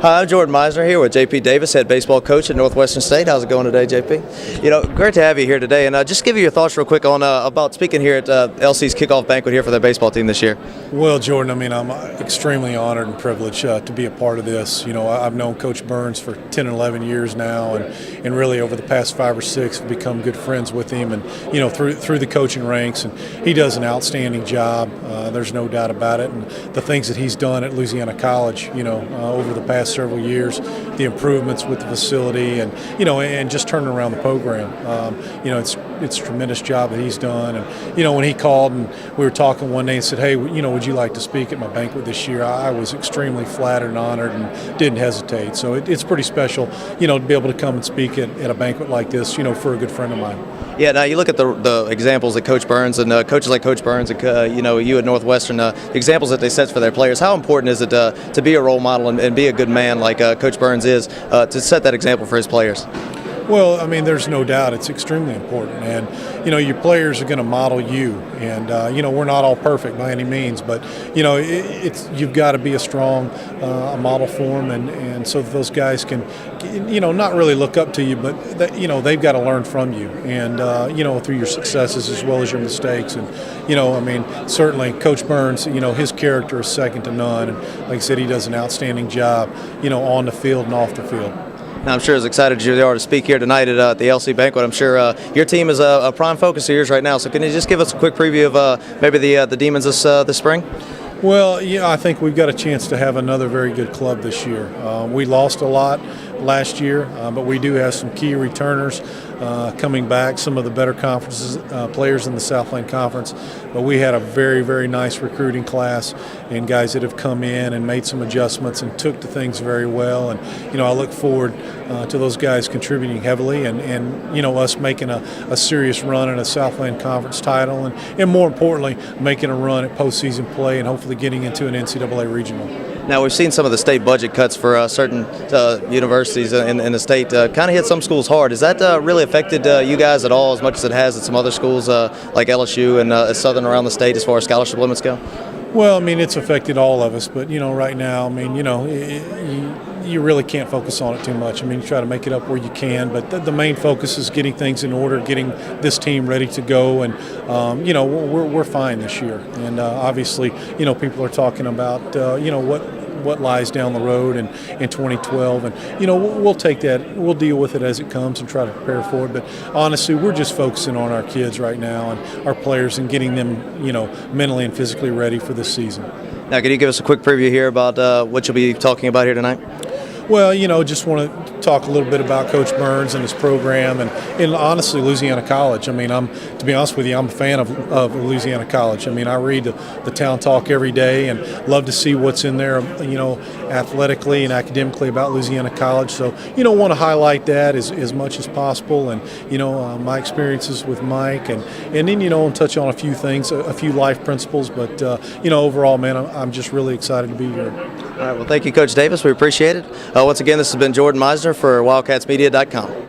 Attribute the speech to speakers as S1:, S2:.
S1: Hi, I'm Jordan Meisner here with JP Davis, head baseball coach at Northwestern State. How's it going today, JP? Great to have you here today. And just give you your thoughts real quick on about speaking here at LC's kickoff banquet here for their baseball team this year.
S2: Well, Jordan, I'm extremely honored and privileged to be a part of this. I've known Coach Burns for 10 and 11 years now, and really over the past 5 or 6 have become good friends with him, and through the coaching ranks, and he does an outstanding job. There's no doubt about it. And the things that he's done at Louisiana College, over the past several years, the improvements with the facility, and just turning around the program. It's a tremendous job that he's done. And when he called and we were talking one day and said, "Hey, would you like to speak at my banquet this year?" I was extremely flattered and honored and didn't hesitate. So it's pretty special, to be able to come and speak at a banquet like this, for a good friend of mine.
S1: Yeah, now you look at the examples that Coach Burns and coaches like Coach Burns and you at Northwestern, the examples that they set for their players. How important is it to be a role model and be a good man like Coach Burns is to set that example for his players?
S2: Well, there's no doubt it's extremely important, and your players are going to model you, and we're not all perfect by any means, but you've got to be a strong model for them, and so that those guys can not really look up to you, but they've got to learn from you, and through your successes as well as your mistakes, and certainly Coach Burns, his character is second to none, and like I said, he does an outstanding job, on the field and off the field.
S1: Now, I'm sure as excited as you are to speak here tonight at the LC banquet. I'm sure your team is a prime focus of yours right now. So can you just give us a quick preview of maybe the Demons this spring?
S2: Well, I think we've got a chance to have another very good club this year. We lost a lot last year, but we do have some key returners coming back, some of the better conferences, players in the Southland Conference. But we had a very, very nice recruiting class and guys that have come in and made some adjustments and took to things very well. And, I look forward to those guys contributing heavily and us making a serious run at a Southland Conference title and more importantly, making a run at postseason play and hopefully getting into an NCAA regional.
S1: Now, we've seen some of the state budget cuts for certain universities in the state kind of hit some schools hard. Has that really affected you guys at all as much as it has at some other schools like LSU and Southern around the state as far as scholarship limits go?
S2: Well, it's affected all of us, but, right now, you really can't focus on it too much. You try to make it up where you can, but the main focus is getting things in order, getting this team ready to go, and we're fine this year. And obviously, people are talking about what lies down the road in 2012, and we'll take that, we'll deal with it as it comes and try to prepare for it. But honestly, we're just focusing on our kids right now and our players and getting them mentally and physically ready for this season.
S1: Now, can you give us a quick preview here about what you'll be talking about here tonight?
S2: Well, just want to talk a little bit about Coach Burns and his program, and honestly, Louisiana College. To be honest with you, I'm a fan of Louisiana College. I read the Town Talk every day and love to see what's in there, athletically and academically about Louisiana College. So, want to highlight that as much as possible, and my experiences with Mike, and then touch on a few things, a few life principles. But overall, man, I'm just really excited to be here.
S1: All right. Well, thank you, Coach Davis. We appreciate it. Once again, this has been Jordan Meisner for WildcatsMedia.com.